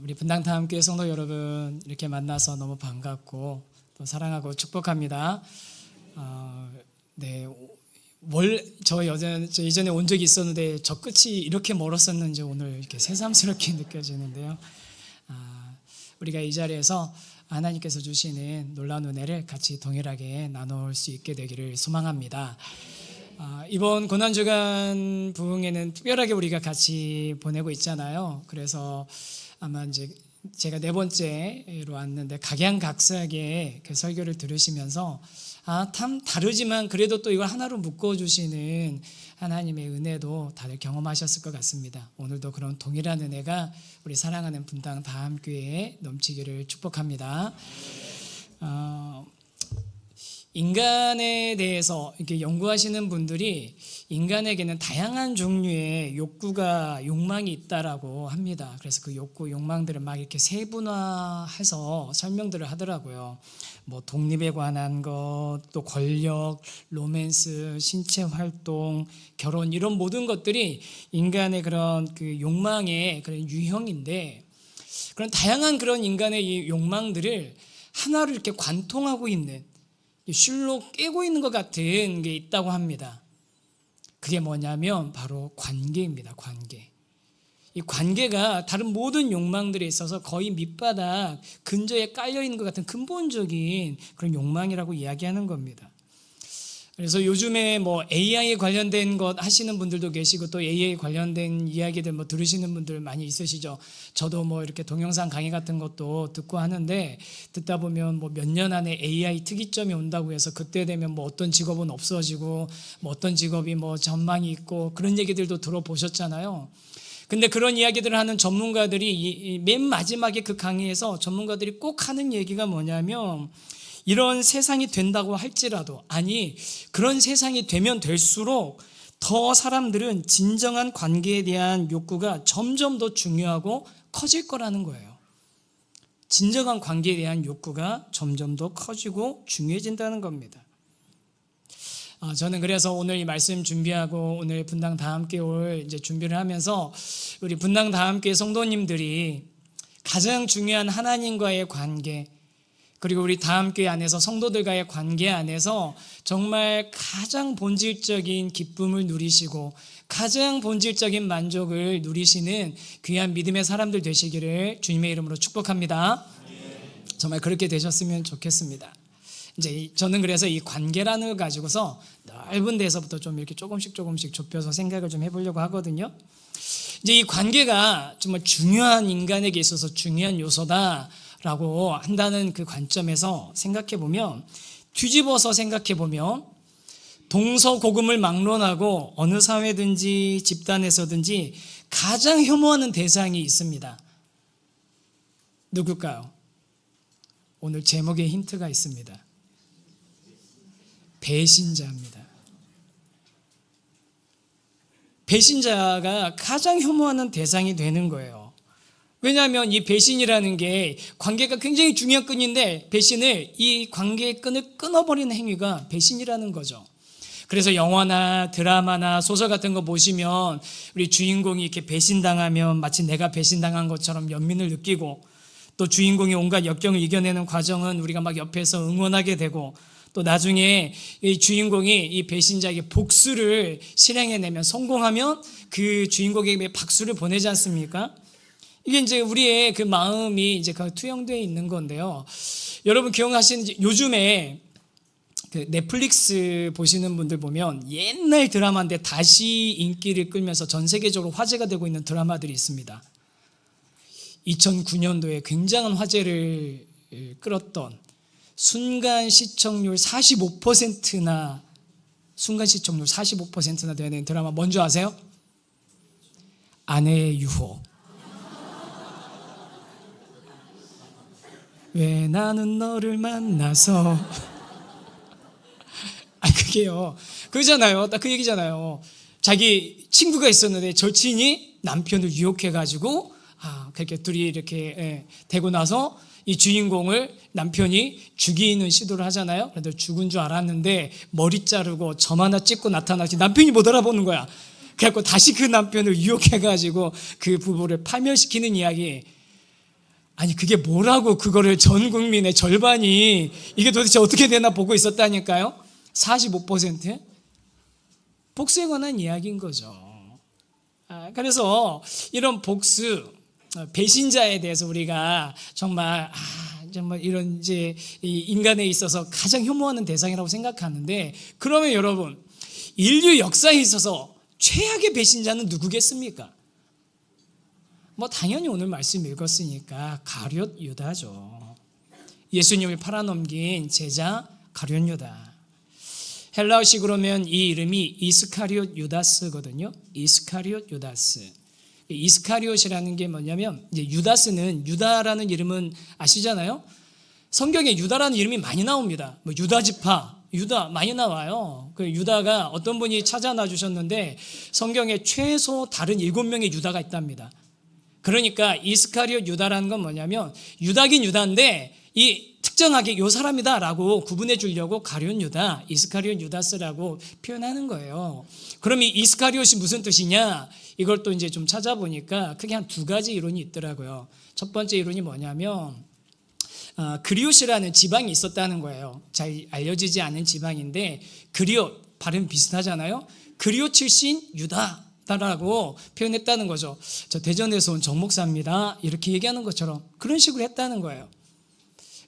우리 분당 다함교회 성도 여러분 이렇게 만나서 너무 반갑고 또 사랑하고 축복합니다. 저 이전에 온 적이 있었는데 저 끝이 이렇게 멀었었는지 오늘 이렇게 새삼스럽게 느껴지는데요. 우리가 이 자리에서 하나님께서 주시는 놀라운 은혜를 같이 동일하게 나눌 수 있게 되기를 소망합니다. 이번 고난주간 부흥회는 특별하게 우리가 같이 보내고 있잖아요. 그래서 아마 이제 제가 4번째로 왔는데 각양각색의 그 설교를 들으시면서 참 다르지만 그래도 또 이걸 하나로 묶어주시는 하나님의 은혜도 다들 경험하셨을 것 같습니다. 오늘도 그런 동일한 은혜가 우리 사랑하는 분당 다함교회에 넘치기를 축복합니다. 인간에 대해서 이렇게 연구하시는 분들이 인간에게는 다양한 종류의 욕망이 있다라고 합니다. 그래서 그 욕망들을 막 이렇게 세분화해서 설명들을 하더라고요. 뭐 독립에 관한 것, 또 권력, 로맨스, 신체 활동, 결혼 이런 모든 것들이 인간의 그런 그 욕망의 그런 유형인데 그런 다양한 그런 인간의 이 욕망들을 하나로 이렇게 관통하고 있는 실로 깨고 있는 것 같은 게 있다고 합니다. 그게 뭐냐면 바로 관계입니다. 관계. 이 관계가 다른 모든 욕망들에 있어서 거의 밑바닥 근저에 깔려 있는 것 같은 근본적인 그런 욕망이라고 이야기하는 겁니다. 그래서 요즘에 뭐 AI 관련된 것 하시는 분들도 계시고 또 AI 관련된 이야기들 뭐 들으시는 분들 많이 있으시죠. 저도 뭐 이렇게 동영상 강의 같은 것도 듣고 하는데 듣다 보면 뭐 몇 년 안에 AI 특이점이 온다고 해서 그때 되면 뭐 어떤 직업은 없어지고 뭐 어떤 직업이 뭐 전망이 있고 그런 얘기들도 들어보셨잖아요. 근데 그런 이야기들을 하는 전문가들이 맨 마지막에 그 강의에서 전문가들이 꼭 하는 얘기가 뭐냐면 이런 세상이 된다고 할지라도 그런 세상이 되면 될수록 더 사람들은 진정한 관계에 대한 욕구가 점점 더 중요하고 커질 거라는 거예요. 진정한 관계에 대한 욕구가 점점 더 커지고 중요해진다는 겁니다. 저는 그래서 오늘 이 말씀 준비하고 오늘 분당 다함교회 올 이제 준비를 하면서 우리 분당 다함교회 성도님들이 가장 중요한 하나님과의 관계 그리고 우리 다함교회 안에서 성도들과의 관계 안에서 정말 가장 본질적인 기쁨을 누리시고 가장 본질적인 만족을 누리시는 귀한 믿음의 사람들 되시기를 주님의 이름으로 축복합니다. 정말 그렇게 되셨으면 좋겠습니다. 이제 저는 그래서 이 관계라는 걸 가지고서 넓은 데서부터 좀 이렇게 조금씩 좁혀서 생각을 좀 해보려고 하거든요. 이제 이 관계가 정말 중요한 인간에게 있어서 중요한 요소다라고 한다는 그 관점에서 생각해보면 뒤집어서 생각해보면 동서고금을 막론하고 어느 사회든지 집단에서든지 가장 혐오하는 대상이 있습니다. 누굴까요? 오늘 제목에 힌트가 있습니다. 배신자입니다. 배신자가 가장 혐오하는 대상이 되는 거예요. 왜냐하면 이 배신이라는 게 관계가 굉장히 중요한 끈인데 이 관계의 끈을 끊어버리는 행위가 배신이라는 거죠. 그래서 영화나 드라마나 소설 같은 거 보시면 우리 주인공이 이렇게 배신당하면 마치 내가 배신당한 것처럼 연민을 느끼고 또 주인공이 온갖 역경을 이겨내는 과정은 우리가 막 옆에서 응원하게 되고 또 나중에 이 주인공이 이 배신자에게 복수를 실행해내면 성공하면 그 주인공에게 박수를 보내지 않습니까? 이게 이제 우리의 그 마음이 이제 투영되어 있는 건데요. 여러분 기억하시는지 요즘에 그 넷플릭스 보시는 분들 보면 옛날 드라마인데 다시 인기를 끌면서 전 세계적으로 화제가 되고 있는 드라마들이 있습니다. 2009년도에 굉장한 화제를 끌었던 순간 시청률 45%나 되는 드라마 뭔지 아세요? 아내의 유혹. 왜 나는 너를 만나서 그게요. 그잖아요. 딱 그 얘기잖아요. 자기 친구가 있었는데 절친이 남편을 유혹해가지고 그렇게 둘이 이렇게 되고 나서 이 주인공을 남편이 죽이는 시도를 하잖아요. 그래도 죽은 줄 알았는데 머리 자르고 점 하나 찍고 나타나지 남편이 못 알아보는 거야. 그래갖고 다시 그 남편을 유혹해가지고 그 부부를 파멸시키는 이야기. 아니 그게 뭐라고 그거를 전 국민의 절반이 이게 도대체 어떻게 되나 보고 있었다니까요. 45%? 복수에 관한 이야기인 거죠. 그래서 이런 복수, 배신자에 대해서 우리가 정말 이런 이제 이 인간에 있어서 가장 혐오하는 대상이라고 생각하는데, 그러면 여러분 인류 역사에 있어서 최악의 배신자는 누구겠습니까? 뭐 당연히 오늘 말씀 읽었으니까 가룟 유다죠. 예수님을 팔아넘긴 제자 가룟 유다. 헬라어식으로면 이 이름이 이스카리옷 유다스거든요. 이스카리옷 유다스. 이스카리옷이라는 게 뭐냐면, 이제 유다스는, 유다라는 이름은 아시잖아요. 성경에 유다라는 이름이 많이 나옵니다. 뭐 유다 지파, 유다 많이 나와요. 그 유다가 어떤 분이 찾아놔 주셨는데 성경에 최소 다른 7명의 유다가 있답니다. 그러니까 이스카리옷 유다라는 건 뭐냐면, 유다긴 유다인데 이 특정하게 이 사람이다라고 구분해 주려고 가룟 유다, 이스카리옷 유다스라고 표현하는 거예요. 그럼 이 이스카리옷이 무슨 뜻이냐? 이걸 또 이제 좀 찾아보니까 크게 한 2가지 이론이 있더라고요. 첫 번째 이론이 뭐냐면, 그리옷이라는 지방이 있었다는 거예요. 잘 알려지지 않은 지방인데 그리옷 발음 비슷하잖아요. 그리옷 출신 유다라고 표현했다는 거죠. 저 대전에서 온 정 목사입니다, 이렇게 얘기하는 것처럼 그런 식으로 했다는 거예요.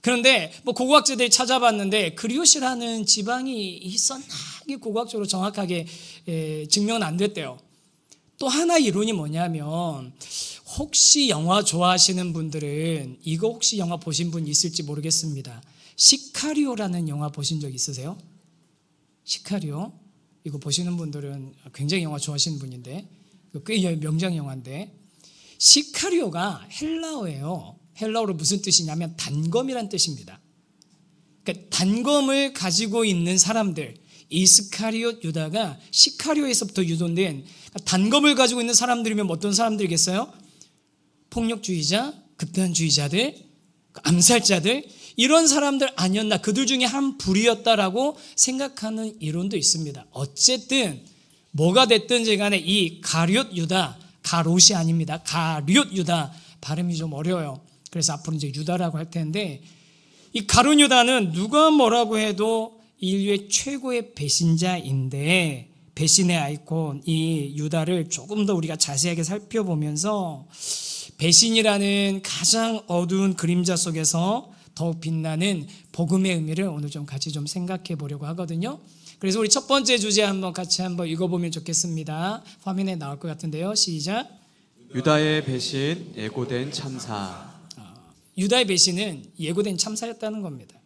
그런데 뭐 고고학자들이 찾아봤는데 그리옷이라는 지방이 있었나, 이게 고고학적으로 정확하게 증명은 안 됐대요. 또 하나 이론이 뭐냐면, 혹시 영화 좋아하시는 분들은 이거 혹시 영화 보신 분 있을지 모르겠습니다. 시카리오라는 영화 보신 적 있으세요? 시카리오? 이거 보시는 분들은 굉장히 영화 좋아하시는 분인데, 꽤 명장 영화인데, 시카리오가 헬라어예요. 헬라어로 무슨 뜻이냐면 단검이란 뜻입니다. 그러니까 단검을 가지고 있는 사람들, 이스카리옷 유다가 시카리오에서부터 유도된, 단검을 가지고 있는 사람들이면 어떤 사람들이겠어요? 폭력주의자, 극단주의자들, 암살자들, 이런 사람들 아니었나, 그들 중에 한 부류였다라고 생각하는 이론도 있습니다. 어쨌든 뭐가 됐든지 간에 이 가룟 유다, 가롯이 아닙니다. 가룟 유다, 발음이 좀 어려워요. 그래서 앞으로 이제 유다라고 할 텐데, 이 가룟 유다는 누가 뭐라고 해도 인류의 최고의 배신자인데, 배신의 아이콘 이 유다를 조금 더 우리가 자세하게 살펴보면서 배신이라는 가장 어두운 그림자 속에서 더욱 빛나는 복음의 의미를 오늘 좀 같이 좀 생각해 보려고 하거든요. 그래서 우리 첫 번째 주제 한번 같이 한번 읽어보면 좋겠습니다. 화면에 나올 것 같은데요. 시작. 유다의 배신, 예고된 참사. 유다의 배신은 예고된 참사였다는 겁니다.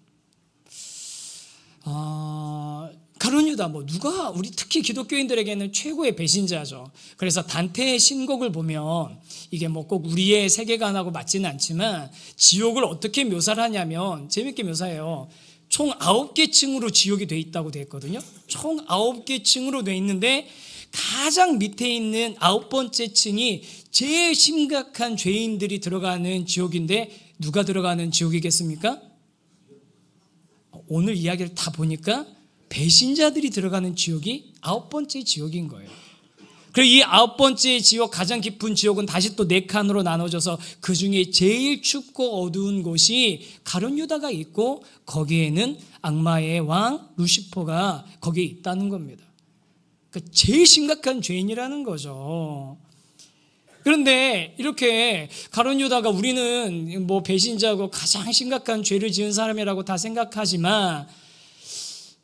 가룟 유다, 뭐 누가, 우리 특히 기독교인들에게는 최고의 배신자죠. 그래서 단테의 신곡을 보면 이게 뭐 꼭 우리의 세계관하고 맞지는 않지만 지옥을 어떻게 묘사를 하냐면 재밌게 묘사해요. 총 9개 층으로 지옥이 돼 있다고 돼 있거든요. 총 9개 층으로 돼 있는데 가장 밑에 있는 9번째 층이 제일 심각한 죄인들이 들어가는 지옥인데, 누가 들어가는 지옥이겠습니까? 오늘 이야기를 다 보니까 배신자들이 들어가는 지옥이 9번째 지옥인 거예요. 그리고 이 9번째 지옥, 가장 깊은 지옥은 다시 또 4칸으로 나눠져서 그 중에 제일 춥고 어두운 곳이 가룟 유다가 있고, 거기에는 악마의 왕 루시퍼가 거기에 있다는 겁니다. 그러니까 제일 심각한 죄인이라는 거죠. 그런데 이렇게 가룟 유다가, 우리는 뭐 배신자고 가장 심각한 죄를 지은 사람이라고 다 생각하지만,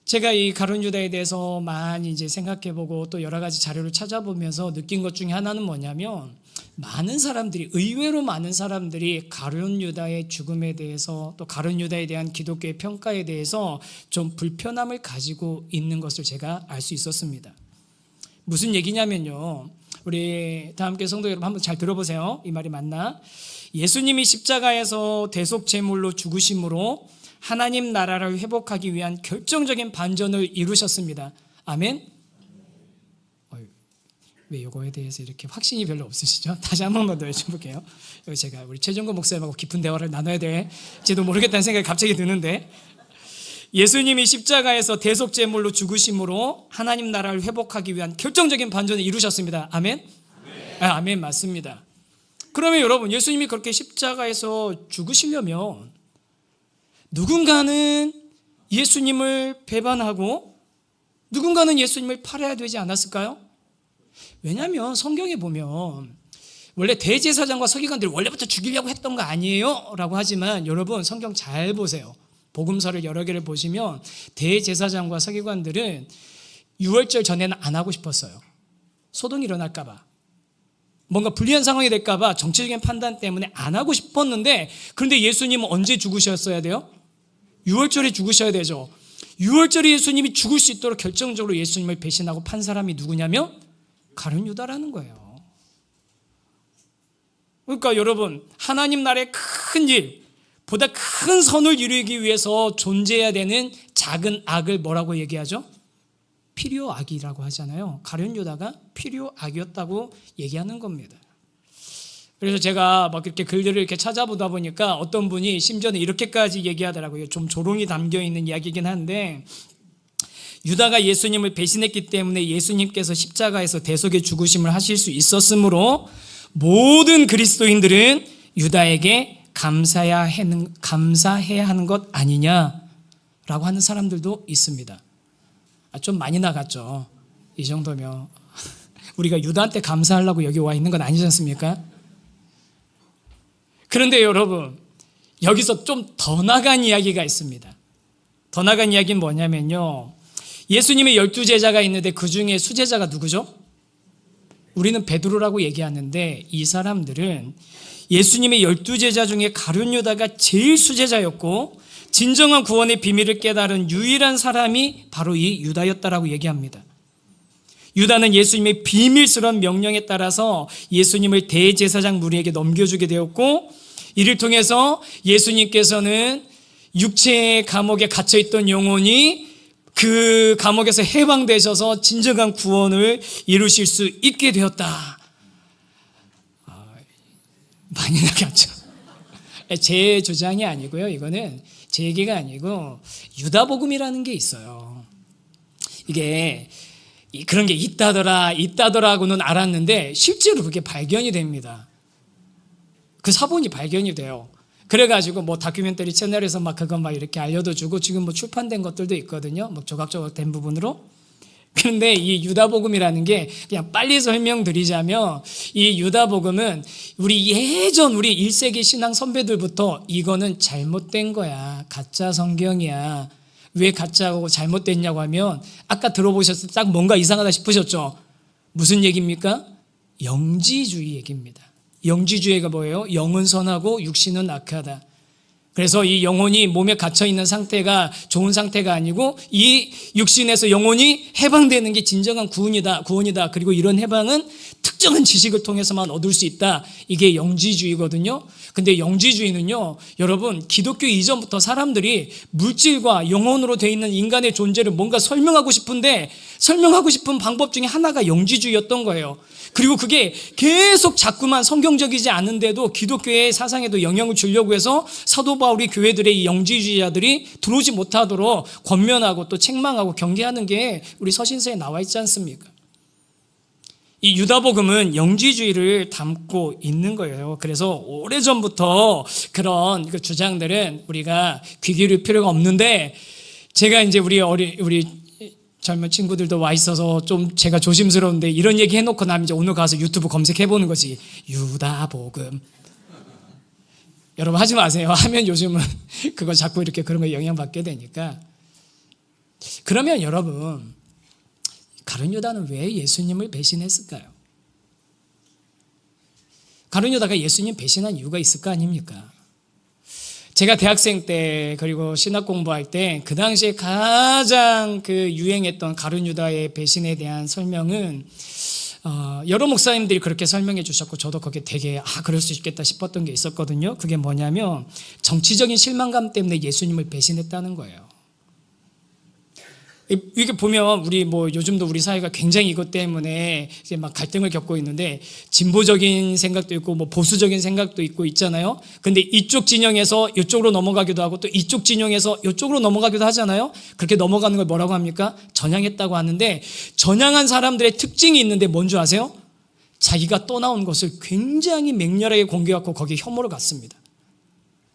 제가 이 가룟 유다에 대해서 많이 이제 생각해보고 또 여러 가지 자료를 찾아보면서 느낀 것 중에 하나는 뭐냐면, 많은 사람들이, 의외로 많은 사람들이 가룟 유다의 죽음에 대해서, 또 가룟 유다에 대한 기독교의 평가에 대해서 좀 불편함을 가지고 있는 것을 제가 알 수 있었습니다. 무슨 얘기냐면요, 우리 다 함께 성도 여러분 한번 잘 들어보세요. 이 말이 맞나? 예수님이 십자가에서 대속 제물로 죽으심으로 하나님 나라를 회복하기 위한 결정적인 반전을 이루셨습니다. 아멘? 왜 이거에 대해서 이렇게 확신이 별로 없으시죠? 다시 한 번만 더 여쭤볼게요. 제가 우리 최종국 목사님하고 깊은 대화를 나눠야 될지도 모르겠다는 생각이 갑자기 드는데, 예수님이 십자가에서 대속 제물로 죽으심으로 하나님 나라를 회복하기 위한 결정적인 반전을 이루셨습니다. 아멘? 아멘, 맞습니다. 그러면 여러분, 예수님이 그렇게 십자가에서 죽으시려면 누군가는 예수님을 배반하고 누군가는 예수님을 팔아야 되지 않았을까요? 왜냐하면 성경에 보면 원래 대제사장과 서기관들이 원래부터 죽이려고 했던 거 아니에요? 라고 하지만 여러분, 성경 잘 보세요. 복음서를 여러 개를 보시면 대제사장과 서기관들은 유월절 전에는 안 하고 싶었어요. 소동이 일어날까 봐, 뭔가 불리한 상황이 될까 봐 정치적인 판단 때문에 안 하고 싶었는데, 그런데 예수님은 언제 죽으셨어야 돼요? 유월절에 죽으셔야 되죠. 유월절에 예수님이 죽을 수 있도록 결정적으로 예수님을 배신하고 판 사람이 누구냐면 가룟 유다라는 거예요. 그러니까 여러분, 하나님 나라의 큰 일, 보다 큰 선을 이루기 위해서 존재해야 되는 작은 악을 뭐라고 얘기하죠? 필요악이라고 하잖아요. 가룟 유다가 필요악이었다고 얘기하는 겁니다. 그래서 제가 막 이렇게 글들을 이렇게 찾아보다 보니까 어떤 분이 심지어는 이렇게까지 얘기하더라고요. 좀 조롱이 담겨 있는 이야기이긴 한데, 유다가 예수님을 배신했기 때문에 예수님께서 십자가에서 대속의 죽으심을 하실 수 있었으므로 모든 그리스도인들은 유다에게 감사해야 하는 것 아니냐라고 하는 사람들도 있습니다. 좀 많이 나갔죠. 이 정도면 우리가 유다한테 감사하려고 여기 와 있는 건 아니지 않습니까? 그런데 여러분, 여기서 좀 더 나간 이야기가 있습니다. 더 나간 이야기는 뭐냐면요, 예수님의 12제자가 있는데 그 중에 수제자가 누구죠? 우리는 베드로라고 얘기하는데, 이 사람들은 예수님의 12제자 중에 가룟 유다가 제일 수제자였고 진정한 구원의 비밀을 깨달은 유일한 사람이 바로 이 유다였다라고 얘기합니다. 유다는 예수님의 비밀스러운 명령에 따라서 예수님을 대제사장 무리에게 넘겨주게 되었고, 이를 통해서 예수님께서는 육체의 감옥에 갇혀있던 영혼이 그 감옥에서 해방되셔서 진정한 구원을 이루실 수 있게 되었다. 많이 나갔죠. 제 주장이 아니고요, 이거는 제 얘기가 아니고 유다복음이라는 게 있어요. 이게 그런 게 있다더라고는 알았는데 실제로 그게 발견이 됩니다. 그 사본이 발견이 돼요. 그래가지고 뭐 다큐멘터리 채널에서 막 그건 막 이렇게 알려도 주고, 지금 뭐 출판된 것들도 있거든요. 뭐 조각조각 된 부분으로. 그런데 이 유다복음이라는 게 그냥 빨리 설명드리자면, 이 유다복음은 우리 1세기 신앙 선배들부터 이거는 잘못된 거야, 가짜 성경이야. 왜 가짜고 잘못됐냐고 하면, 아까 들어보셨을 때 딱 뭔가 이상하다 싶으셨죠? 무슨 얘기입니까? 영지주의 얘기입니다. 영지주의가 뭐예요? 영은 선하고 육신은 악하다. 그래서 이 영혼이 몸에 갇혀있는 상태가 좋은 상태가 아니고 이 육신에서 영혼이 해방되는 게 진정한 구원이다. 그리고 이런 해방은 특정한 지식을 통해서만 얻을 수 있다. 이게 영지주의거든요. 근데 영지주의는요, 여러분, 기독교 이전부터 사람들이 물질과 영혼으로 되어 있는 인간의 존재를 뭔가 설명하고 싶은데, 설명하고 싶은 방법 중에 하나가 영지주의였던 거예요. 그리고 그게 계속 자꾸만 성경적이지 않은데도 기독교의 사상에도 영향을 주려고 해서 사도 바울이 교회들의 이 영지주의자들이 들어오지 못하도록 권면하고 또 책망하고 경계하는 게 우리 서신서에 나와 있지 않습니까? 이 유다복음은 영지주의를 담고 있는 거예요. 그래서 오래전부터 그런 그 주장들은 우리가 귀 기울일 필요가 없는데, 제가 이제 우리 젊은 친구들도 와 있어서 좀 제가 조심스러운데, 이런 얘기 해놓고 나면 이제 오늘 가서 유튜브 검색해보는 거지. 유다복음. 여러분 하지 마세요. 하면 요즘은 그거 자꾸 이렇게 그런 거에 영향받게 되니까. 그러면 여러분, 가룟 유다는 왜 예수님을 배신했을까요? 가룟 유다가 예수님 배신한 이유가 있을 거 아닙니까? 제가 대학생 때 그리고 신학 공부할 때 그 당시에 가장 그 유행했던 가룟 유다의 배신에 대한 설명은 여러 목사님들이 그렇게 설명해 주셨고, 저도 거기에 되게 그럴 수 있겠다 싶었던 게 있었거든요. 그게 뭐냐면 정치적인 실망감 때문에 예수님을 배신했다는 거예요. 이게 보면 우리 뭐 요즘도 우리 사회가 굉장히 이것 때문에 이제 막 갈등을 겪고 있는데, 진보적인 생각도 있고 뭐 보수적인 생각도 있고 있잖아요. 근데 이쪽 진영에서 이쪽으로 넘어가기도 하고 또 이쪽 진영에서 이쪽으로 넘어가기도 하잖아요. 그렇게 넘어가는 걸 뭐라고 합니까? 전향했다고 하는데, 전향한 사람들의 특징이 있는데 뭔 줄 아세요? 자기가 떠나온 것을 굉장히 맹렬하게 공격하고 거기에 혐오를 갖습니다.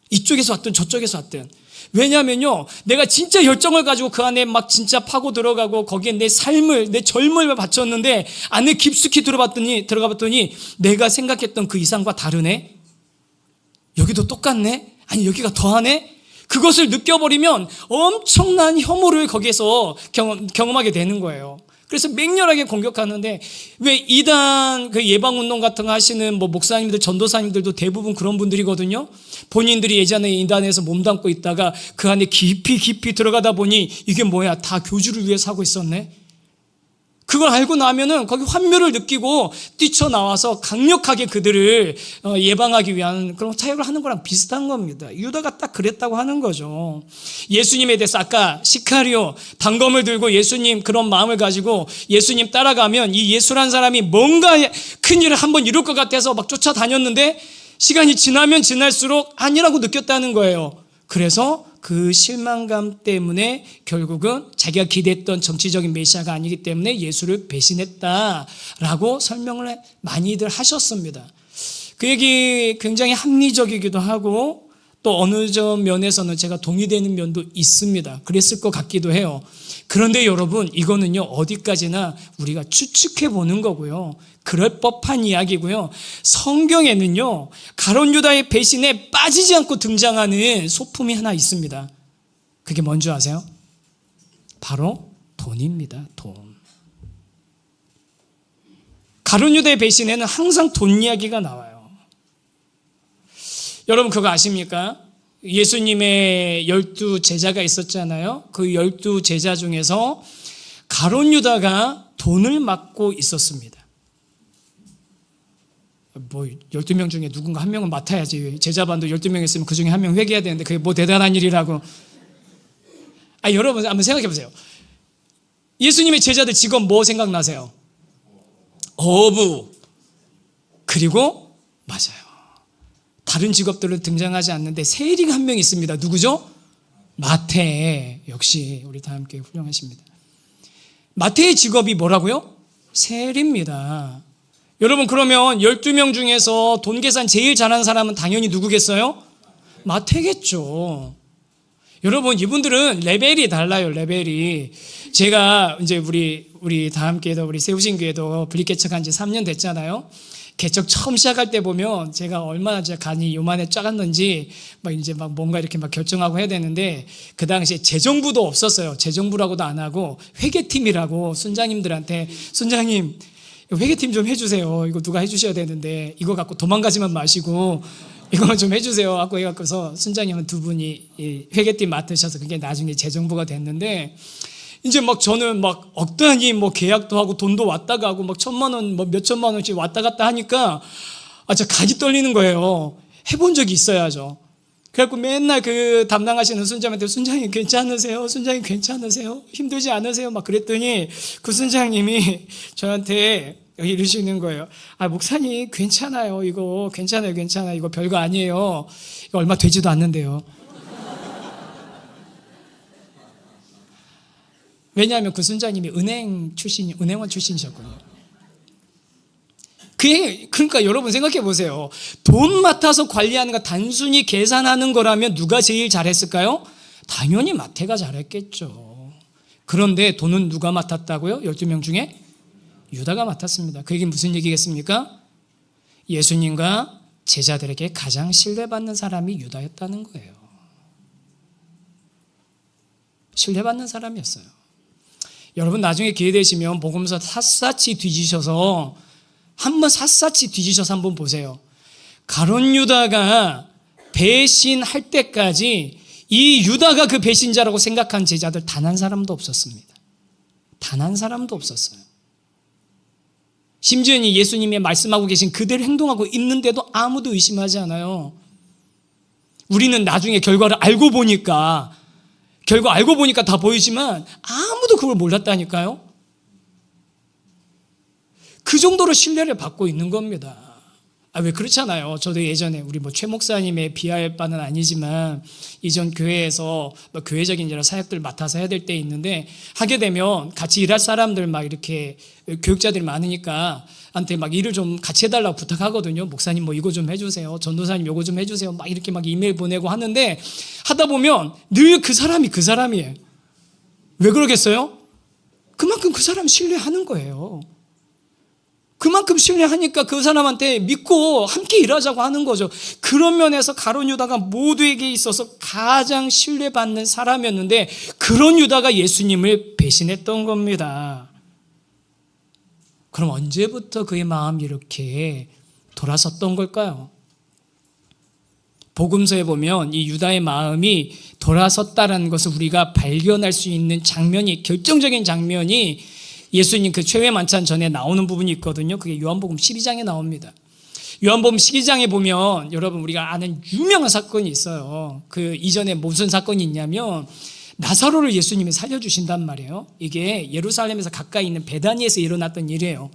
이쪽에서 왔든 저쪽에서 왔든. 왜냐하면요, 내가 진짜 열정을 가지고 그 안에 막 진짜 파고 들어가고 거기에 내 삶을, 내 젊음을 바쳤는데 안에 깊숙이 들어가 봤더니 내가 생각했던 그 이상과 다르네? 여기도 똑같네? 아니 여기가 더하네? 그것을 느껴버리면 엄청난 혐오를 거기에서 경험하게 되는 거예요. 그래서 맹렬하게 공격하는데, 왜 이단 그 예방운동 같은 거 하시는 뭐 목사님들, 전도사님들도 대부분 그런 분들이거든요. 본인들이 예전에 이단에서 몸담고 있다가 그 안에 깊이 들어가다 보니 이게 뭐야, 다 교주를 위해서 하고 있었네. 그걸 알고 나면은 거기 환멸을 느끼고 뛰쳐나와서 강력하게 그들을 예방하기 위한 그런 사역을 하는 거랑 비슷한 겁니다. 유다가 딱 그랬다고 하는 거죠. 예수님에 대해서 아까 시카리오 단검을 들고 예수님 그런 마음을 가지고 예수님 따라가면 이 예수란 사람이 뭔가 큰 일을 한번 이룰 것 같아서 막 쫓아다녔는데 시간이 지나면 지날수록 아니라고 느꼈다는 거예요. 그래서 그 실망감 때문에 결국은 자기가 기대했던 정치적인 메시아가 아니기 때문에 예수를 배신했다라고 설명을 많이들 하셨습니다. 그 얘기 굉장히 합리적이기도 하고 또 어느 점 면에서는 제가 동의되는 면도 있습니다. 그랬을 것 같기도 해요. 그런데 여러분, 이거는요 어디까지나 우리가 추측해 보는 거고요, 그럴 법한 이야기고요. 성경에는요 가룟 유다의 배신에 빠지지 않고 등장하는 소품이 하나 있습니다. 그게 뭔지 아세요? 바로 돈입니다. 돈. 가룟 유다의 배신에는 항상 돈 이야기가 나와요. 여러분 그거 아십니까? 예수님의 12 제자가 있었잖아요. 그 12 제자 중에서 가룟 유다가 돈을 맡고 있었습니다. 뭐 12명 중에 누군가 한 명은 맡아야지. 제자반도 12명 있으면 그 중에 한 명 회개해야 되는데 그게 뭐 대단한 일이라고. 여러분 한번 생각해 보세요. 예수님의 제자들 직업 뭐 생각나세요? 어부. 그리고 맞아요, 다른 직업들은 등장하지 않는데 세리가 한 명 있습니다. 누구죠? 마태. 역시 우리 다 함께 훌륭하십니다. 마태의 직업이 뭐라고요? 세리입니다. 여러분 그러면 12명 중에서 돈 계산 제일 잘하는 사람은 당연히 누구겠어요? 마태겠죠. 여러분 이분들은 레벨이 달라요. 레벨이. 제가 이제 우리 다 함께도 우리 세우신 교회도 분리개척한 지 3년 됐잖아요. 개척 처음 시작할 때 보면 제가 얼마나 간이 요만해 작았는지 막 뭔가 이렇게 막 결정하고 해야 되는데, 그 당시에 재정부도 없었어요. 재정부라고도 안 하고 회계팀이라고 순장님들한테, 순장님 회계팀 좀 해주세요. 이거 누가 해주셔야 되는데 이거 갖고 도망가지만 마시고 이거 좀 해주세요 하고 해갖고서 순장님은 두 분이 회계팀 맡으셔서 그게 나중에 재정부가 됐는데, 이제 막 저는 막 억 단위 뭐 계약도 하고 돈도 왔다 가고 막 1,000만 원, 뭐 몇천만 원씩 왔다 갔다 하니까 저 간이 떨리는 거예요. 해본 적이 있어야죠. 그래갖고 맨날 그 담당하시는 순장한테 순장님 괜찮으세요? 순장님 괜찮으세요? 힘들지 않으세요? 막 그랬더니 그 순장님이 저한테 이러시는 거예요. 목사님 괜찮아요. 이거 괜찮아요. 이거 별거 아니에요. 이거 얼마 되지도 않는데요. 왜냐하면 그 순장님이 은행원 출신이셨거든요. 그러니까 여러분 생각해 보세요. 돈 맡아서 관리하는 거 단순히 계산하는 거라면 누가 제일 잘했을까요? 당연히 마태가 잘했겠죠. 그런데 돈은 누가 맡았다고요? 12명 중에? 유다가 맡았습니다. 그 얘기는 무슨 얘기겠습니까? 예수님과 제자들에게 가장 신뢰받는 사람이 유다였다는 거예요. 신뢰받는 사람이었어요. 여러분 나중에 기회 되시면 복음서 샅샅이 뒤지셔서 한번 보세요. 가룟 유다가 배신할 때까지 이 유다가 그 배신자라고 생각한 제자들 단 한 사람도 없었습니다. 단 한 사람도 없었어요. 심지어는 예수님이 말씀하고 계신 그대로 행동하고 있는데도 아무도 의심하지 않아요. 우리는 나중에 결과를 알고 보니까 다 보이지만 아무도 그걸 몰랐다니까요. 그 정도로 신뢰를 받고 있는 겁니다. 왜 그렇잖아요. 저도 예전에 우리 최 목사님의 비하할 바는 아니지만 이전 교회에서 교회적인 여러 사역들 맡아서 해야 될 때 있는데, 하게 되면 같이 일할 사람들 막 이렇게 교육자들이 많으니까 한테 막 일을 좀 같이 해달라고 부탁하거든요. 목사님 뭐 이거 좀 해주세요. 전도사님 이거 좀 해주세요. 막 이렇게 막 이메일 보내고 하는데 하다 보면 늘 그 사람이에요. 왜 그러겠어요? 그만큼 그 사람 신뢰하는 거예요. 그만큼 신뢰하니까 그 사람한테 믿고 함께 일하자고 하는 거죠. 그런 면에서 가룟 유다가 모두에게 있어서 가장 신뢰받는 사람이었는데 그런 유다가 예수님을 배신했던 겁니다. 그럼 언제부터 그의 마음이 이렇게 돌아섰던 걸까요? 복음서에 보면 이 유다의 마음이 돌아섰다라는 것을 우리가 발견할 수 있는 장면이, 결정적인 장면이 예수님 그 최후의 만찬 전에 나오는 부분이 있거든요. 그게 요한복음 12장에 나옵니다. 요한복음 12장에 보면 여러분 우리가 아는 유명한 사건이 있어요. 그 이전에 무슨 사건이 있냐면 나사로를 예수님이 살려주신단 말이에요. 이게 예루살렘에서 가까이 있는 베다니에서 일어났던 일이에요.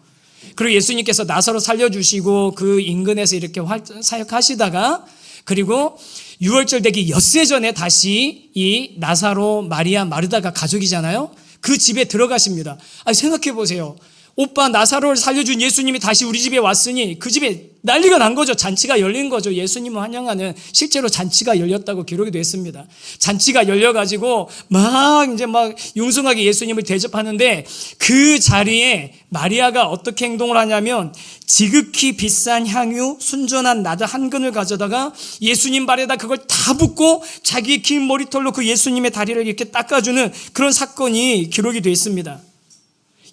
그리고 예수님께서 나사로 살려주시고 그 인근에서 이렇게 사역하시다가 그리고 유월절 되기 엿새 전에 다시 이 나사로, 마리아, 마르다가 가족이잖아요. 그 집에 들어가십니다. 아니 생각해 보세요. 오빠 나사로를 살려준 예수님이 다시 우리 집에 왔으니 그 집에 난리가 난 거죠. 잔치가 열린 거죠. 예수님을 환영하는 실제로 잔치가 열렸다고 기록이 됐습니다. 잔치가 열려가지고 막 융숭하게 예수님을 대접하는데 그 자리에 마리아가 어떻게 행동을 하냐면 지극히 비싼 향유 순전한 나드 한 근을 가져다가 예수님 발에다 그걸 다 붓고 자기의 긴 머리털로 그 예수님의 다리를 이렇게 닦아주는 그런 사건이 기록이 되어 있습니다.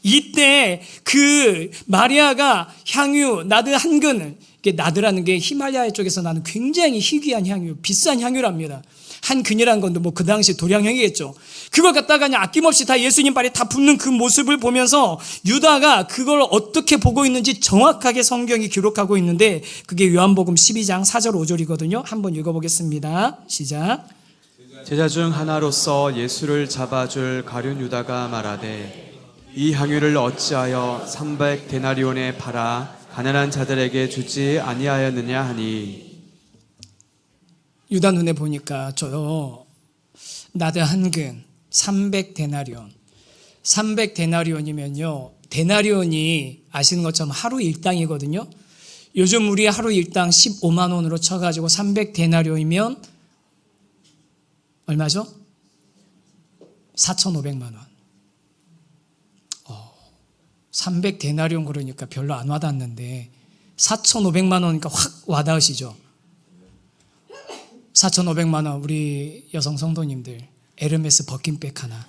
이때 그 마리아가 향유 나드 한 근을, 이게 나드라는 게 히말라야 쪽에서 나는 굉장히 희귀한 향유, 비싼 향유랍니다. 한 근이라는 건 뭐 그 당시 도량형이겠죠. 그걸 갖다가 그냥 아낌없이 다 예수님 발에 다 붓는 그 모습을 보면서 유다가 그걸 어떻게 보고 있는지 정확하게 성경이 기록하고 있는데 그게 요한복음 12장 4절 5절이거든요. 한번 읽어보겠습니다. 시작. 제자 중 하나로서 예수를 잡아줄 가룟 유다가 말하되 이 향유를 어찌하여 300데나리온에 팔아 가난한 자들에게 주지 아니하였느냐 하니. 유다 눈에 보니까 저요 나드 한 근 300데나리온 300데나리온이면요 데나리온이 아시는 것처럼 하루 일당이거든요. 요즘 우리 하루 일당 15만 원으로 쳐가지고 300데나리온이면 얼마죠? 4,500만 원. 300데나리온 그러니까 별로 안 와닿는데 4,500만 원이니까 확 와닿으시죠? 4,500만 원 우리 여성 성도님들 에르메스 버킨백 하나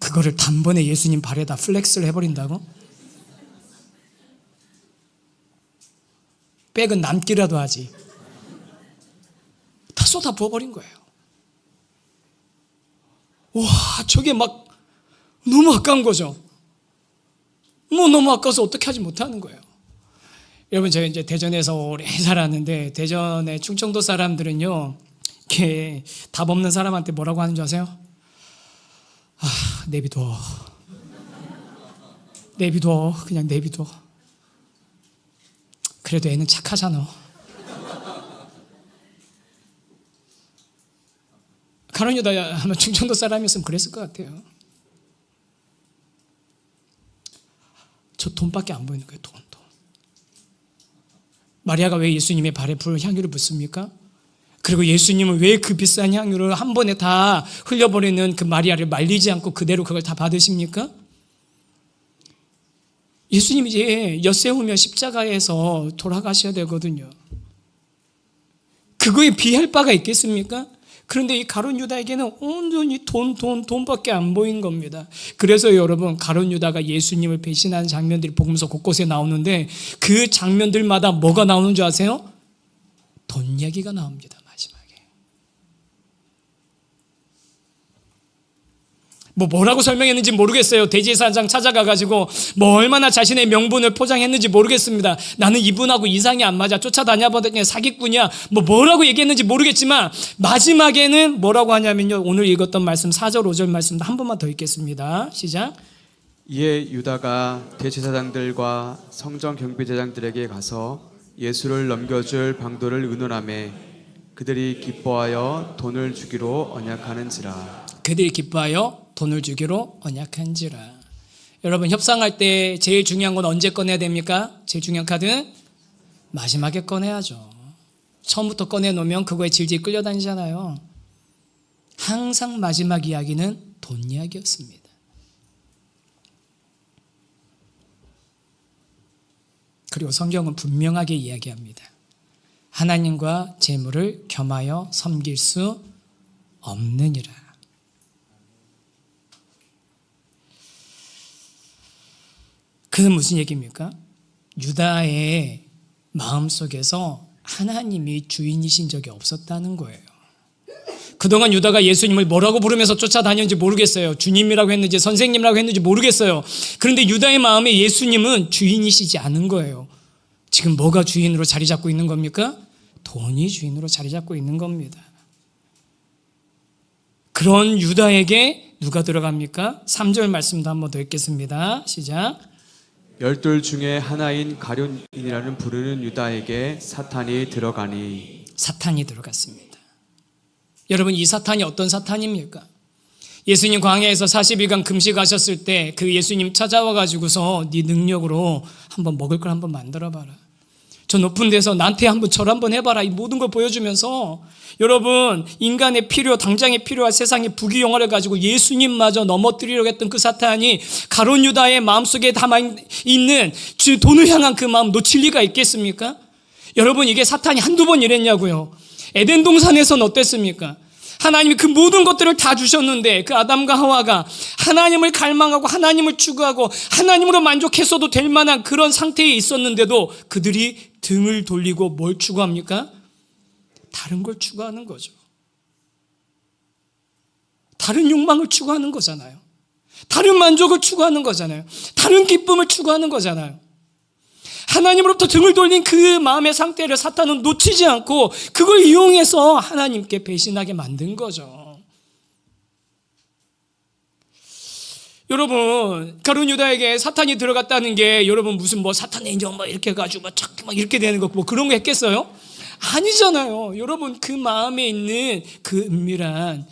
그거를 단번에 예수님 발에다 플렉스를 해버린다고? 백은 남기라도 하지 다 쏟아 부어버린 거예요. 와 저게 막 너무 아까운 거죠. 너무 아까워서 어떻게 하지 못하는 거예요. 여러분 제가 이제 대전에서 오래 살았는데 대전의 충청도 사람들은요 이렇게 답 없는 사람한테 뭐라고 하는 줄 아세요? 내비둬 그냥 내비둬. 그래도 애는 착하잖아. 가룟 유다 아마 충청도 사람이었으면 그랬을 것 같아요. 저 돈밖에 안 보이는 거예요. 돈. 마리아가 왜 예수님의 발에 불 향유를 붓습니까? 그리고 예수님은 왜 그 비싼 향유를 한 번에 다 흘려버리는 그 마리아를 말리지 않고 그대로 그걸 다 받으십니까? 예수님이 이제 엿새 후면 십자가에서 돌아가셔야 되거든요. 그거에 비할 바가 있겠습니까? 그런데 이 가룟 유다에게는 온전히 돈밖에 안 보인 겁니다. 그래서 여러분 가룟 유다가 예수님을 배신하는 장면들이 복음서 곳곳에 나오는데 그 장면들마다 뭐가 나오는 줄 아세요? 돈 얘기가 나옵니다. 마지막에 뭐라고 설명했는지 모르겠어요. 대제사장 찾아가가지고 얼마나 자신의 명분을 포장했는지 모르겠습니다. 나는 이분하고 이상이 안 맞아. 쫓아다녀보더니 사기꾼이야. 뭐라고 얘기했는지 모르겠지만 마지막에는 뭐라고 하냐면요. 오늘 읽었던 말씀 4절 5절 말씀 한 번만 더 읽겠습니다. 시작. 이에 유다가 대제사장들과 성전 경비대장들에게 가서 예수를 넘겨줄 방도를 의논하매 그들이 기뻐하여 돈을 주기로 언약하는지라. 그들이 기뻐하여 돈을 주기로 언약한지라. 여러분 협상할 때 제일 중요한 건 언제 꺼내야 됩니까? 제일 중요한 카드 마지막에 꺼내야죠. 처음부터 꺼내놓으면 그거에 질질 끌려다니잖아요. 항상 마지막 이야기는 돈 이야기였습니다. 그리고 성경은 분명하게 이야기합니다. 하나님과 재물을 겸하여 섬길 수 없느니라. 그는 무슨 얘기입니까? 유다의 마음속에서 하나님이 주인이신 적이 없었다는 거예요. 그동안 유다가 예수님을 뭐라고 부르면서 쫓아다녔는지 모르겠어요. 주님이라고 했는지 선생님이라고 했는지 모르겠어요. 그런데 유다의 마음에 예수님은 주인이시지 않은 거예요. 지금 뭐가 주인으로 자리 잡고 있는 겁니까? 돈이 주인으로 자리 잡고 있는 겁니다. 그런 유다에게 누가 들어갑니까? 3절 말씀도 한번 더 읽겠습니다. 시작. 열둘 중에 하나인 가룟인이라는 부르는 유다에게 사탄이 들어가니. 사탄이 들어갔습니다. 여러분, 이 사탄이 어떤 사탄입니까? 예수님 광야에서 40일간 금식하셨을 때 그 예수님 찾아와 가지고서 네 능력으로 한번 먹을 걸 한번 만들어 봐라. 저 높은 데서 나한테 한번 절 한번 해봐라. 이 모든 걸 보여주면서 여러분, 인간의 필요, 당장의 필요와 세상의 부귀영화를 가지고 예수님마저 넘어뜨리려고 했던 그 사탄이 가룟 유다의 마음속에 담아있는 돈을 향한 그 마음 놓칠 리가 있겠습니까? 여러분, 이게 사탄이 한두 번 이랬냐고요. 에덴 동산에서는 어땠습니까? 하나님이 그 모든 것들을 다 주셨는데 그 아담과 하와가 하나님을 갈망하고 하나님을 추구하고 하나님으로 만족했어도 될 만한 그런 상태에 있었는데도 그들이 등을 돌리고 뭘 추구합니까? 다른 걸 추구하는 거죠. 다른 욕망을 추구하는 거잖아요. 다른 만족을 추구하는 거잖아요. 다른 기쁨을 추구하는 거잖아요. 하나님으로부터 등을 돌린 그 마음의 상태를 사탄은 놓치지 않고 그걸 이용해서 하나님께 배신하게 만든 거죠. 여러분, 가룟 유다에게 사탄이 들어갔다는 게 여러분 무슨 뭐 사탄의 인정 막 이렇게 해가지고 막 이렇게 되는 거 뭐 그런 거 했겠어요? 아니잖아요. 여러분, 그 마음에 있는 그 은밀한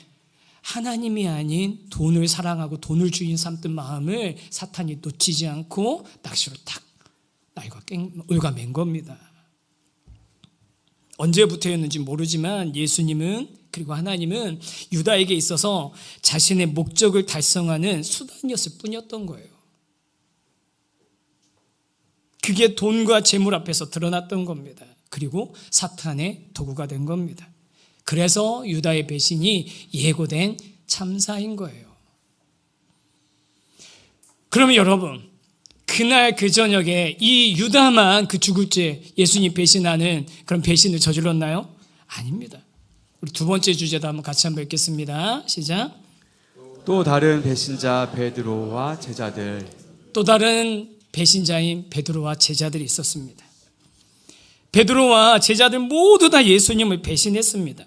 하나님이 아닌 돈을 사랑하고 돈을 주인 삼던 마음을 사탄이 놓치지 않고 낚시로 탁 올가맨 겁니다. 언제부터였는지 모르지만 예수님은 그리고 하나님은 유다에게 있어서 자신의 목적을 달성하는 수단이었을 뿐이었던 거예요. 그게 돈과 재물 앞에서 드러났던 겁니다. 그리고 사탄의 도구가 된 겁니다. 그래서 유다의 배신이 예고된 참사인 거예요. 그러면 여러분, 그날 그 저녁에 이 유다만 그 죽을 죄 예수님 배신하는 그런 배신을 저질렀나요? 아닙니다. 우리 두 번째 주제도 한번 같이 한번 읽겠습니다. 시작. 또 다른 배신자 베드로와 제자들. 또 다른 배신자인 베드로와 제자들이 있었습니다. 베드로와 제자들 모두 다 예수님을 배신했습니다.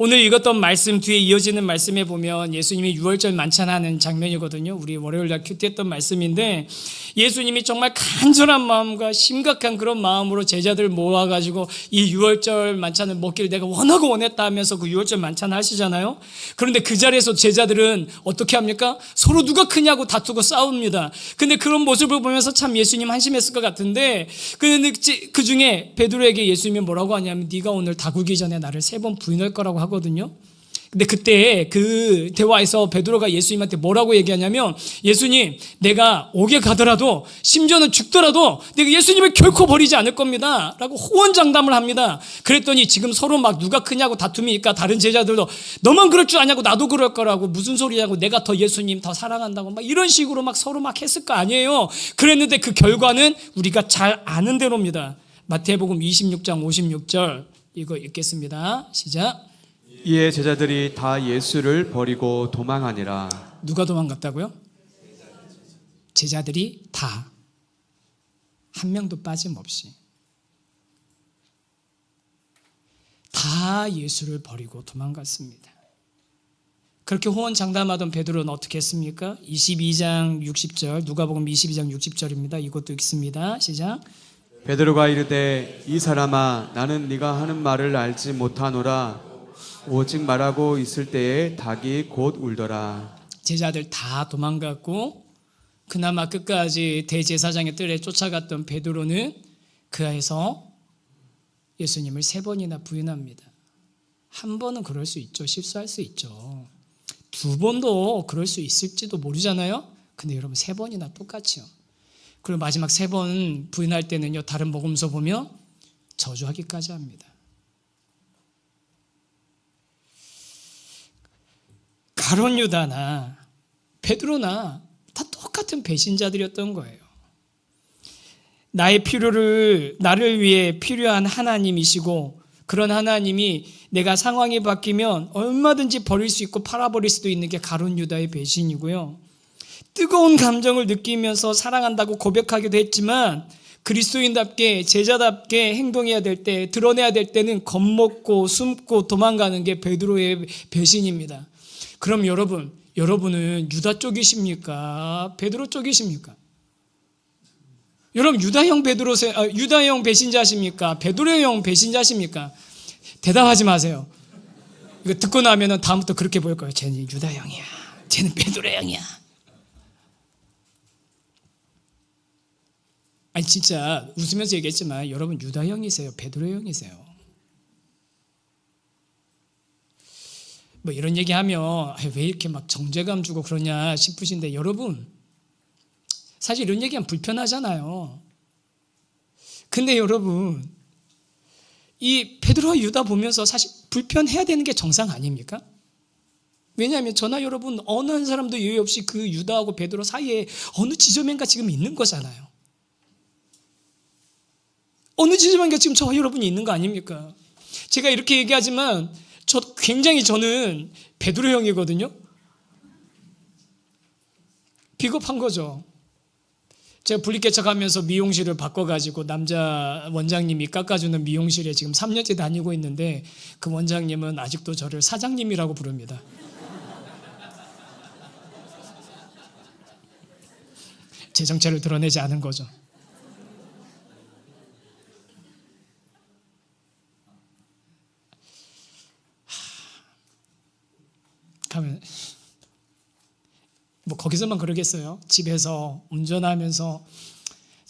오늘 읽었던 말씀 뒤에 이어지는 말씀에 보면 예수님이 유월절 만찬하는 장면이거든요. 우리 월요일날 큐티 했던 말씀인데 예수님이 정말 간절한 마음과 심각한 그런 마음으로 제자들 모아가지고 이 유월절 만찬을 먹기를 내가 원하고 원했다 하면서 그 유월절 만찬을 하시잖아요. 그런데 그 자리에서 제자들은 어떻게 합니까? 서로 누가 크냐고 다투고 싸웁니다. 근데 그런 모습을 보면서 참 예수님 한심했을 것 같은데 그 중에 베드로에게 예수님이 뭐라고 하냐면 네가 오늘 다구기 전에 나를 3번 부인할 거라고 하거든요. 근데 그때 그 대화에서 베드로가 예수님한테 뭐라고 얘기하냐면 예수님, 내가 옥에 가더라도 심지어는 죽더라도 내가 예수님을 결코 버리지 않을 겁니다 라고 호언장담을 합니다. 그랬더니 지금 서로 막 누가 크냐고 다툼이니까 다른 제자들도 너만 그럴 줄 아냐고 나도 그럴 거라고 무슨 소리냐고 내가 더 예수님 더 사랑한다고 막 이런 식으로 막 서로 막 했을 거 아니에요. 그랬는데 그 결과는 우리가 잘 아는 대로입니다. 마태복음 26장 56절 이거 읽겠습니다. 시작. 이에 제자들이 다 예수를 버리고 도망하니라. 누가 도망갔다고요? 제자들이 다, 한 명도 빠짐없이 다 예수를 버리고 도망갔습니다. 그렇게 호언장담하던 베드로는 어떻게 했습니까? 22장 60절, 누가복음 22장 60절입니다. 이것도 읽습니다. 시작. 베드로가 이르되 이 사람아, 나는 네가 하는 말을 알지 못하노라. 오직 말하고 있을 때에 닭이 곧 울더라. 제자들 다 도망갔고 그나마 끝까지 대제사장의 뜰에 쫓아갔던 베드로는 그 안에서 예수님을 3번이나 부인합니다. 한 번은 그럴 수 있죠. 실수할 수 있죠. 2번도 그럴 수 있을지도 모르잖아요. 근데 여러분 3번이나 똑같이요. 그리고 마지막 3번 부인할 때는요, 다른 복음서 보면 저주하기까지 합니다. 가룟 유다나 베드로나 다 똑같은 배신자들이었던 거예요. 나를 위해 필요한 하나님이시고, 그런 하나님이 내가 상황이 바뀌면 얼마든지 버릴 수 있고 팔아버릴 수도 있는 게 가룟 유다의 배신이고요. 뜨거운 감정을 느끼면서 사랑한다고 고백하기도 했지만 그리스도인답게 제자답게 행동해야 될 때, 드러내야 될 때는 겁먹고 숨고 도망가는 게 베드로의 배신입니다. 그럼 여러분은 유다 쪽이십니까? 베드로 쪽이십니까? 여러분 유다형 배신자십니까? 베드로형 배신자십니까? 대답하지 마세요. 이거 듣고 나면은 다음부터 그렇게 보일 거예요. 쟤는 유다형이야, 쟤는 베드로형이야. 아니 진짜 웃으면서 얘기했지만 여러분 유다형이세요, 베드로형이세요? 뭐 이런 얘기하면 왜 이렇게 막 정죄감 주고 그러냐 싶으신데, 여러분 사실 이런 얘기하면 불편하잖아요. 근데 여러분 이 베드로와 유다 보면서 사실 불편해야 되는 게 정상 아닙니까? 왜냐하면 저나 여러분 어느 한 사람도 예외 없이 그 유다하고 베드로 사이에 어느 지점인가 지금 있는 거잖아요. 어느 지점인가 지금 저와 여러분이 있는 거 아닙니까? 제가 이렇게 얘기하지만 저는 베드로형이거든요. 비겁한 거죠. 제가 분리개척하면서 미용실을 바꿔가지고 남자 원장님이 깎아주는 미용실에 지금 3년째 다니고 있는데, 그 원장님은 아직도 저를 사장님이라고 부릅니다. 제 정체를 드러내지 않은 거죠. 가면 뭐 거기서만 그러겠어요. 집에서 운전하면서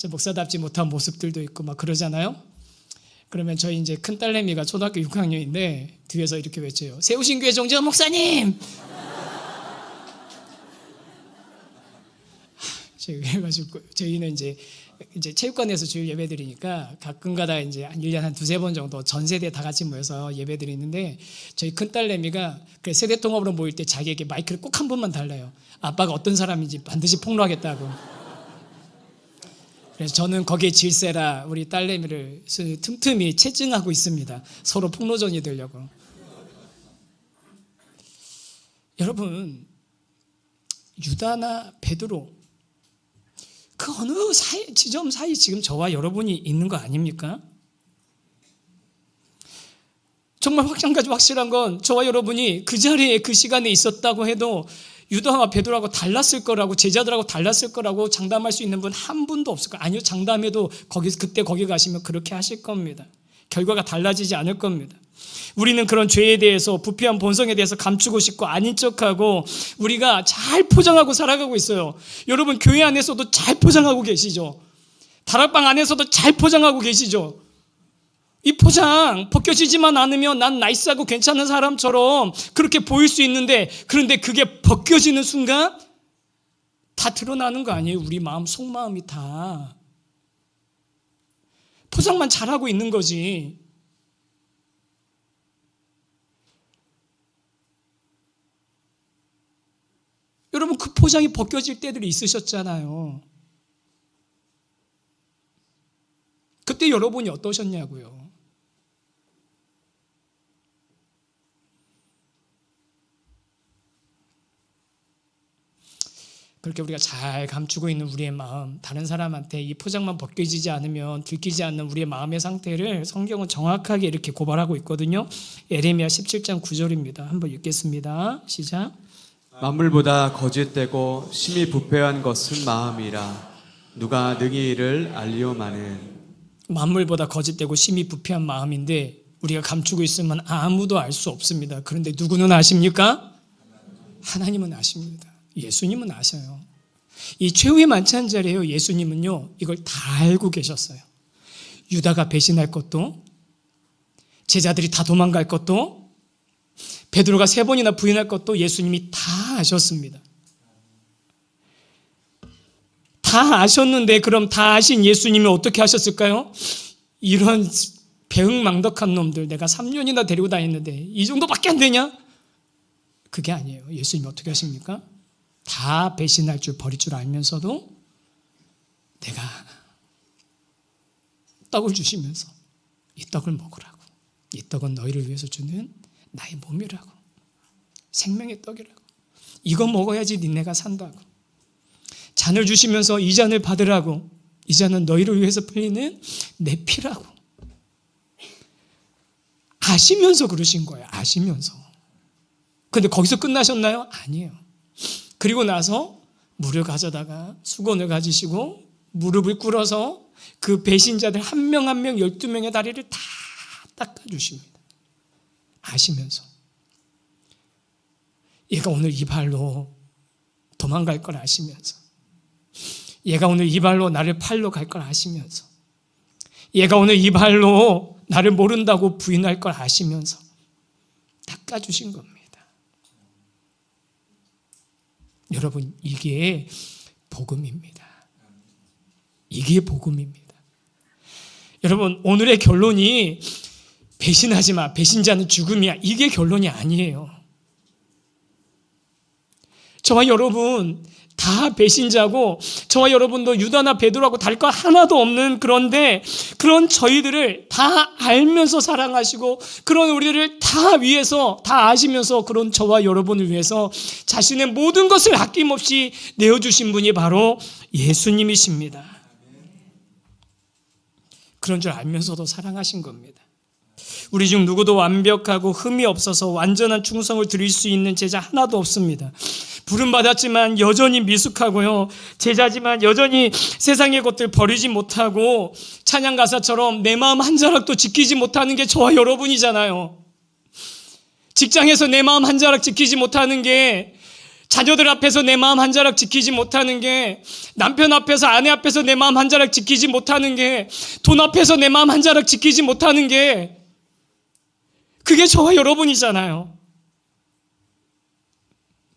목사답지 못한 모습들도 있고 막 그러잖아요. 그러면 저희 이제 큰 딸내미가 초등학교 6학년인데 뒤에서 이렇게 외쳐요. 세우신교회 정재원 목사님. 그래가지고 저희는 이제 체육관에서 주일 예배 드리니까 가끔가다 이제 한 1년 한 2-3번 정도 전 세대 다 같이 모여서 예배 드리는데, 저희 큰딸내미가 그 세대 통합으로 모일 때 자기에게 마이크를 꼭 한 번만 달라요. 아빠가 어떤 사람인지 반드시 폭로하겠다고. 그래서 저는 거기에 질세라 우리 딸내미를 틈틈이 채증하고 있습니다. 서로 폭로전이 되려고. 여러분 유다나 베드로 그 어느 지점 사이 지금 저와 여러분이 있는 거 아닙니까? 정말 확실한 건 저와 여러분이 그 자리에 그 시간에 있었다고 해도 유다와 베드로하고 달랐을 거라고, 제자들하고 달랐을 거라고 장담할 수 있는 분 한 분도 없을 거예요. 아니요, 장담해도 그때 거기 가시면 그렇게 하실 겁니다. 결과가 달라지지 않을 겁니다. 우리는 그런 죄에 대해서, 부패한 본성에 대해서 감추고 싶고 아닌 척하고 우리가 잘 포장하고 살아가고 있어요. 여러분 교회 안에서도 잘 포장하고 계시죠? 다락방 안에서도 잘 포장하고 계시죠? 이 포장 벗겨지지만 않으면 난 나이스하고 괜찮은 사람처럼 그렇게 보일 수 있는데, 그런데 그게 벗겨지는 순간 다 드러나는 거 아니에요? 우리 마음 속마음이 다 포장만 잘하고 있는 거지. 여러분 그 포장이 벗겨질 때들이 있으셨잖아요. 그때 여러분이 어떠셨냐고요. 그렇게 우리가 잘 감추고 있는 우리의 마음, 다른 사람한테 이 포장만 벗겨지지 않으면 들키지 않는 우리의 마음의 상태를 성경은 정확하게 이렇게 고발하고 있거든요. 예레미야 17장 9절입니다. 한번 읽겠습니다. 시작. 만물보다 거짓되고 심히 부패한 것은 마음이라 누가 능히 이를 알리오마는. 만물보다 거짓되고 심히 부패한 마음인데 우리가 감추고 있으면 아무도 알 수 없습니다. 그런데 누구는 아십니까? 하나님은 아십니다. 예수님은 아셔요. 이 최후의 만찬 자리에요. 예수님은요, 이걸 다 알고 계셨어요. 유다가 배신할 것도, 제자들이 다 도망갈 것도, 베드로가 3번이나 부인할 것도 예수님이 다 아셨습니다. 다 아셨는데 그럼 다 아신 예수님이 어떻게 하셨을까요? 이런 배응망덕한 놈들 내가 3년이나 데리고 다녔는데 이 정도밖에 안 되냐? 그게 아니에요. 예수님이 어떻게 하십니까? 다 배신할 줄 버릴 줄 알면서도 내가 떡을 주시면서 이 떡을 먹으라고. 이 떡은 너희를 위해서 주는 나의 몸이라고. 생명의 떡이라고. 이거 먹어야지 니네가 산다고. 잔을 주시면서 이 잔을 받으라고. 이 잔은 너희를 위해서 풀리는 내 피라고. 아시면서 그러신 거예요. 아시면서. 근데 거기서 끝나셨나요? 아니에요. 그리고 나서 물을 가져다가 수건을 가지시고 무릎을 꿇어서 그 배신자들 한 명 한 명 12명의 다리를 다 닦아주십니다. 아시면서. 얘가 오늘 이 발로 도망갈 걸 아시면서, 얘가 오늘 이 발로 나를 팔러 갈 걸 아시면서, 얘가 오늘 이 발로 나를 모른다고 부인할 걸 아시면서 닦아주신 겁니다. 여러분, 이게 복음입니다. 이게 복음입니다. 여러분, 오늘의 결론이 배신하지 마, 배신자는 죽음이야, 이게 결론이 아니에요. 저와 여러분 다 배신자고, 저와 여러분도 유다나 베드로하고 다를 것 하나도 없는, 그런데 그런 저희들을 다 알면서 사랑하시고, 그런 우리를 다 위해서, 다 아시면서 그런 저와 여러분을 위해서 자신의 모든 것을 아낌없이 내어주신 분이 바로 예수님이십니다. 그런 줄 알면서도 사랑하신 겁니다. 우리 중 누구도 완벽하고 흠이 없어서 완전한 충성을 드릴 수 있는 제자 하나도 없습니다. 부름받았지만 여전히 미숙하고요, 제자지만 여전히 세상의 것들 버리지 못하고, 찬양 가사처럼 내 마음 한 자락도 지키지 못하는 게 저와 여러분이잖아요. 직장에서 내 마음 한 자락 지키지 못하는 게, 자녀들 앞에서 내 마음 한 자락 지키지 못하는 게, 남편 앞에서, 아내 앞에서 내 마음 한 자락 지키지 못하는 게, 돈 앞에서 내 마음 한 자락 지키지 못하는 게, 그게 저와 여러분이잖아요.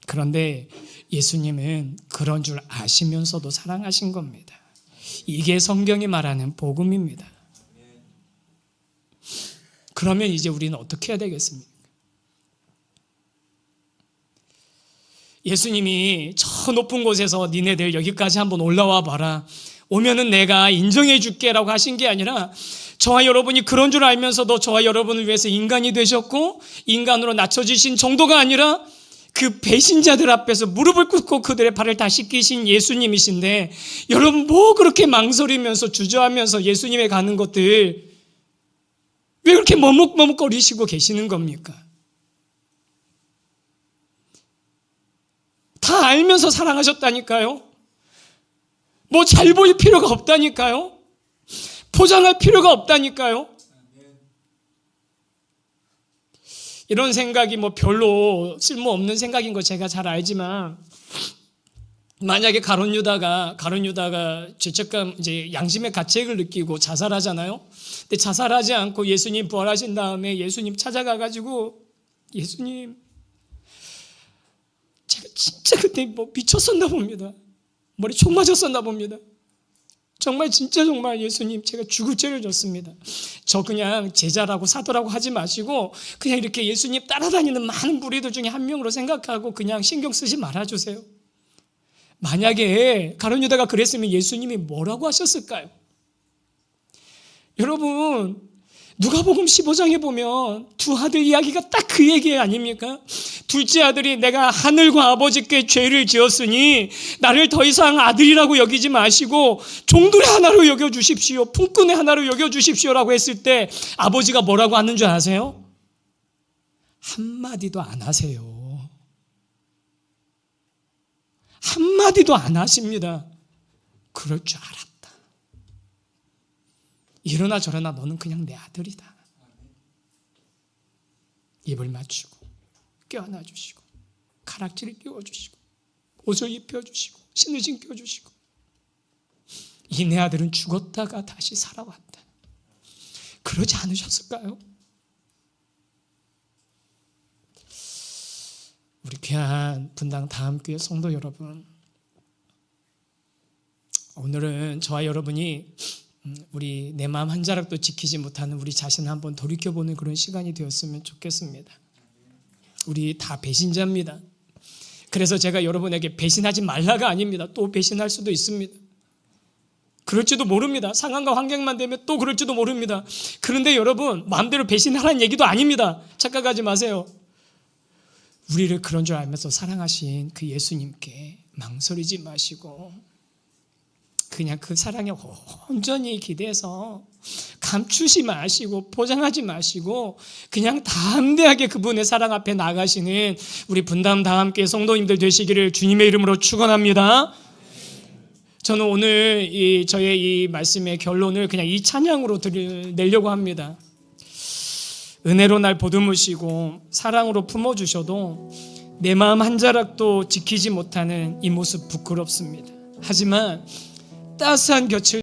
그런데 예수님은 그런 줄 아시면서도 사랑하신 겁니다. 이게 성경이 말하는 복음입니다. 그러면 이제 우리는 어떻게 해야 되겠습니까? 예수님이 저 높은 곳에서 니네들 여기까지 한번 올라와 봐라, 오면은 내가 인정해 줄게라고 하신 게 아니라, 저와 여러분이 그런 줄 알면서도 저와 여러분을 위해서 인간이 되셨고 인간으로 낮춰지신 정도가 아니라, 그 배신자들 앞에서 무릎을 꿇고 그들의 발을 다 씻기신 예수님이신데, 여러분 뭐 그렇게 망설이면서 주저하면서 예수님에 가는 것들 왜 그렇게 머뭇머뭇거리시고 계시는 겁니까? 다 알면서 사랑하셨다니까요. 뭐 잘 보일 필요가 없다니까요. 포장할 필요가 없다니까요. 이런 생각이 뭐 별로 쓸모없는 생각인 거 제가 잘 알지만, 만약에 가룟 유다가 죄책감, 이제 양심의 가책을 느끼고 자살하잖아요. 근데 자살하지 않고 예수님 부활하신 다음에 예수님 찾아가가지고, 예수님, 제가 진짜 그때 뭐 미쳤었나 봅니다. 머리 총 맞았었나 봅니다. 정말 진짜 정말 예수님, 제가 죽을 죄를 졌습니다. 저 그냥 제자라고 사도라고 하지 마시고 그냥 이렇게 예수님 따라다니는 많은 무리들 중에 한 명으로 생각하고 그냥 신경 쓰지 말아주세요. 만약에 가룟 유다가 그랬으면 예수님이 뭐라고 하셨을까요? 여러분, 누가복음 15장에 보면 두 아들 이야기가 딱 그 얘기 아닙니까? 둘째 아들이 내가 하늘과 아버지께 죄를 지었으니 나를 더 이상 아들이라고 여기지 마시고 종들의 하나로 여겨주십시오, 품꾼의 하나로 여겨주십시오라고 했을 때 아버지가 뭐라고 하는 줄 아세요? 한마디도 안 하세요. 한마디도 안 하십니다. 그럴 줄 알았다. 이러나 저러나 너는 그냥 내 아들이다. 입을 맞추고 껴안아주시고 가락지를 끼워주시고 옷을 입혀주시고 신을 신겨주시고 이 내 아들은 죽었다가 다시 살아왔다. 그러지 않으셨을까요? 우리 귀한 분당 다함교회 성도 여러분, 오늘은 저와 여러분이 우리 내 마음 한 자락도 지키지 못하는 우리 자신을 한번 돌이켜보는 그런 시간이 되었으면 좋겠습니다. 우리 다 배신자입니다. 그래서 제가 여러분에게 배신하지 말라가 아닙니다. 또 배신할 수도 있습니다. 그럴지도 모릅니다. 상황과 환경만 되면 또 그럴지도 모릅니다. 그런데 여러분, 마음대로 배신하라는 얘기도 아닙니다. 착각하지 마세요. 우리를 그런 줄 알면서 사랑하신 그 예수님께 망설이지 마시고 그냥 그 사랑에 온전히 기대서 감추지 마시고 포장하지 마시고 그냥 담대하게 그분의 사랑 앞에 나가시는 우리 분당 다함교회 성도님들 되시기를 주님의 이름으로 축원합니다. 저는 오늘 저의 이 말씀의 결론을 그냥 이 찬양으로 내려고 합니다. 은혜로 날 보듬으시고 사랑으로 품어주셔도 내 마음 한 자락도 지키지 못하는 이 모습 부끄럽습니다. 하지만 따스한 곁을